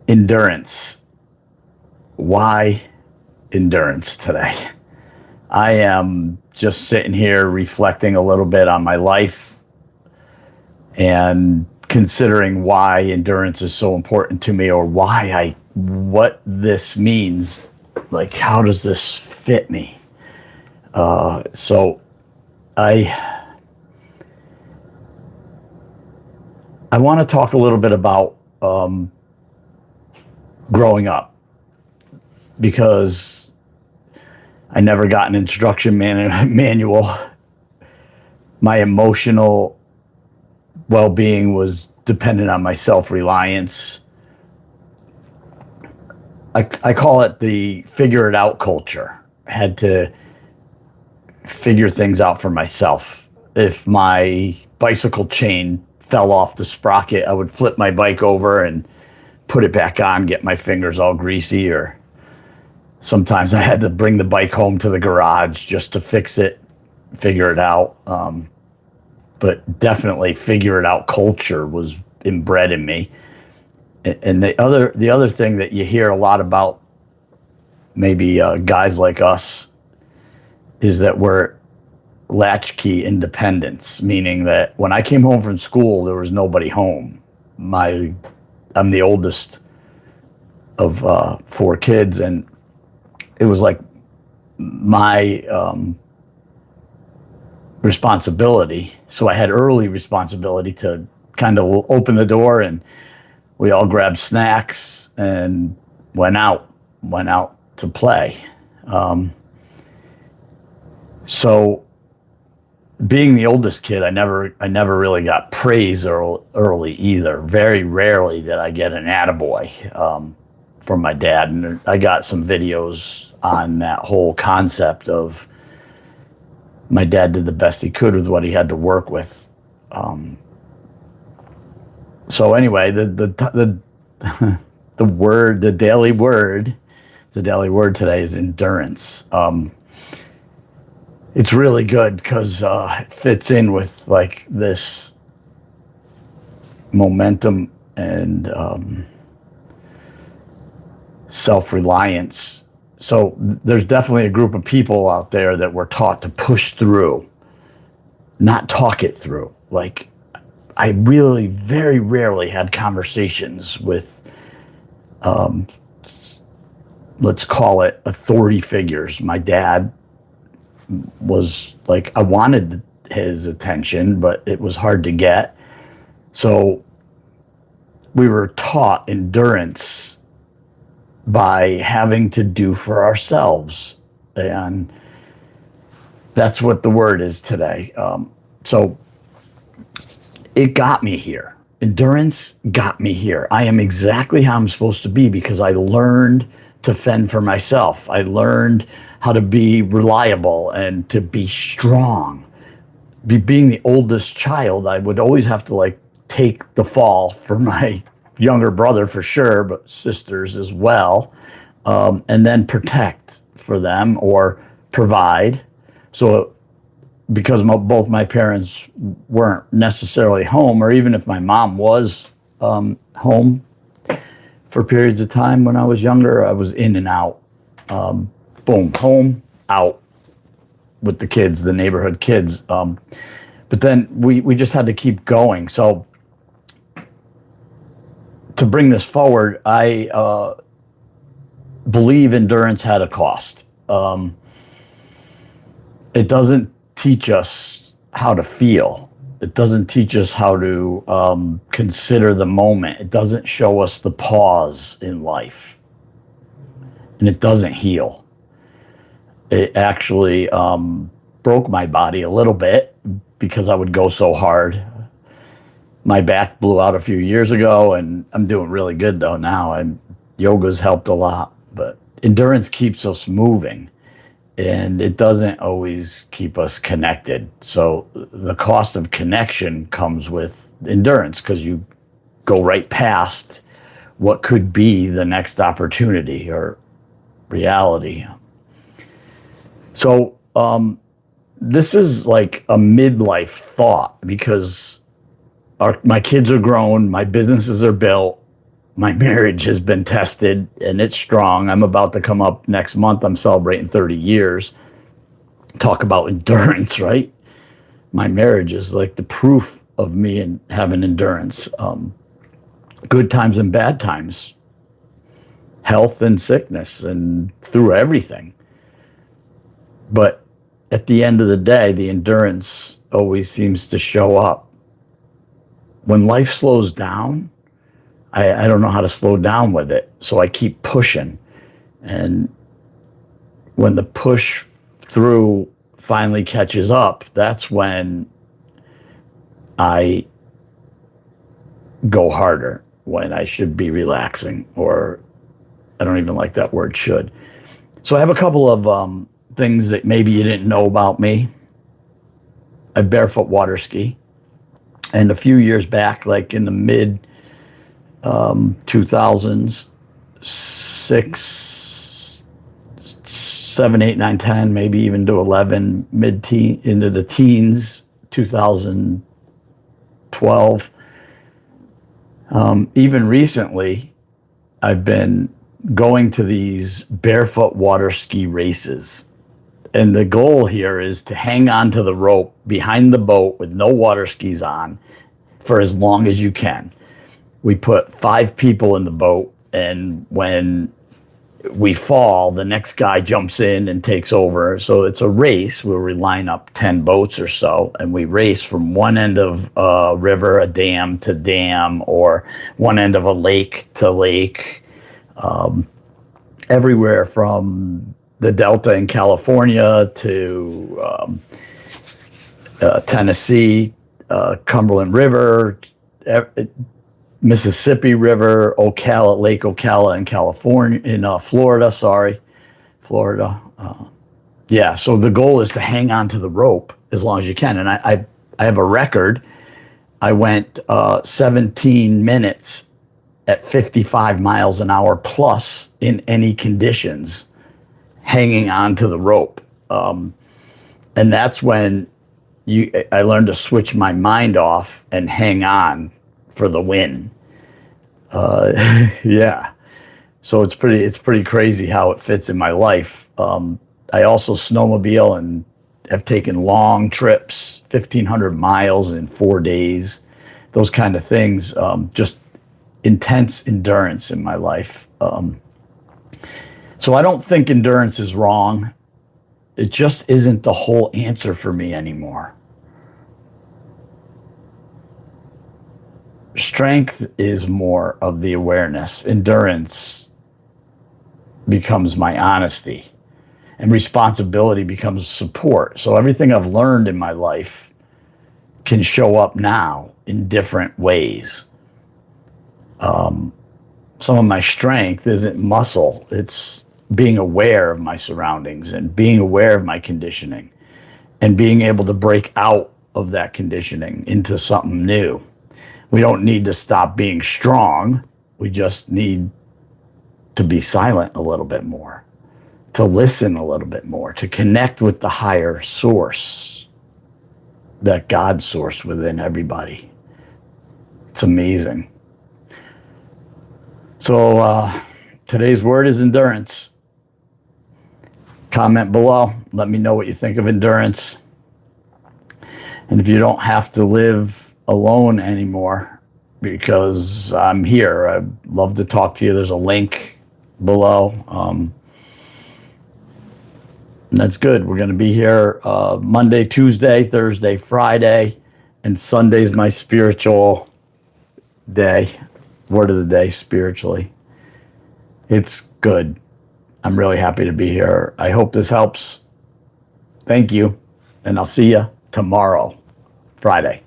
Endurance. Why endurance today? I am just sitting here reflecting a little bit on my life and considering why endurance is so important to me, or what this means. Like, how does this fit me? So I want to talk a little bit about growing up, because I never got an instruction manual. My emotional well-being was dependent on my self-reliance. I call it the figure it out culture. I had to figure things out for myself. If my bicycle chain fell off the sprocket, I would flip my bike over and put it back on, get my fingers all greasy, or sometimes I had to bring the bike home to the garage just to fix it, figure it out. But definitely figure it out culture was inbred in me. And the other thing that you hear a lot about maybe guys like us is that we're latchkey independence, meaning that when I came home from school, there was nobody home. I'm the oldest of 4 kids, and it was like my responsibility. So I had early responsibility to kind of open the door, and we all grabbed snacks and went out to play. So being the oldest kid, I never really got praise early either. Very rarely did I get an attaboy from my dad. And I got some videos on that whole concept of my dad did the best he could with what he had to work with. So anyway, the daily word today is endurance. It's really good because it fits in with like this momentum and self-reliance. So there's definitely a group of people out there that were taught to push through, not talk it through. Like, I really very rarely had conversations with, let's call it authority figures. My dad was like, I wanted his attention, but it was hard to get. So we were taught endurance by having to do for ourselves. And that's what the word is today. So it got me here. Endurance got me here. I am exactly how I'm supposed to be because I learned to fend for myself. I learned how to be reliable and to be strong. Being the oldest child, I would always have to like take the fall for my younger brother for sure, but sisters as well, and then protect for them or provide. So because both my parents weren't necessarily home, or even if my mom was home for periods of time when I was younger, I was in and out. Boom, home, out with the kids, the neighborhood kids. But then we just had to keep going. So to bring this forward, I believe endurance had a cost. It doesn't teach us how to feel. It doesn't teach us how to consider the moment. It doesn't show us the pause in life. And it doesn't heal. It actually broke my body a little bit because I would go so hard. My back blew out a few years ago, and I'm doing really good though now. And yoga's helped a lot, but endurance keeps us moving, and it doesn't always keep us connected. So the cost of connection comes with endurance because you go right past what could be the next opportunity or reality. So this is like a midlife thought because my kids are grown, my businesses are built, My marriage has been tested and it's strong. I'm about to come up next month. I'm celebrating 30 years. Talk about endurance, right? My marriage is like the proof of me and having endurance. Good times and bad times, health and sickness, and through everything. But at the end of the day, the endurance always seems to show up. When life slows down, I don't know how to slow down with it. So I keep pushing. And when the push through finally catches up, that's when I go harder, when I should be relaxing, or I don't even like that word, should. So I have a couple of things that maybe you didn't know about me. I barefoot water ski. And a few years back, like in the mid 2000s, 6, 7, 8, 9, 10, maybe even to 11, mid-teen, into the teens, 2012. Even recently, I've been going to these barefoot water ski races. And the goal here is to hang on to the rope behind the boat with no water skis on for as long as you can. We put 5 people in the boat, and when we fall, the next guy jumps in and takes over. So it's a race where we line up 10 boats or so, and we race from one end of a river, a dam to dam, or one end of a lake to lake, everywhere from the Delta in California to Tennessee, Cumberland River, Mississippi River, Ocala, Lake Ocala in California, in Florida, Florida. Yeah, so the goal is to hang on to the rope as long as you can. And I have a record. I went 17 minutes at 55 miles an hour plus in any conditions, hanging on to the rope. And that's when I learned to switch my mind off and hang on for the win. Yeah. So it's pretty crazy how it fits in my life. I also snowmobile and have taken long trips, 1,500 miles in 4 days, those kind of things. Just intense endurance in my life. So I don't think endurance is wrong. It just isn't the whole answer for me anymore. Strength is more of the awareness. Endurance becomes my honesty, and responsibility becomes support. So everything I've learned in my life can show up now in different ways. Some of my strength isn't muscle. It's being aware of my surroundings and being aware of my conditioning and being able to break out of that conditioning into something new. We don't need to stop being strong. We just need to be silent a little bit more, to listen a little bit more, to connect with the higher source, that God source within everybody. It's amazing. So today's word is endurance. Comment below. Let me know what you think of endurance. And if you don't have to live alone anymore, because I'm here, I'd love to talk to you. There's a link below. And that's good. We're going to be here Monday, Tuesday, Thursday, Friday, and Sunday's my spiritual day. Word of the day, spiritually. It's good. I'm really happy to be here. I hope this helps. Thank you. And I'll see you tomorrow, Friday.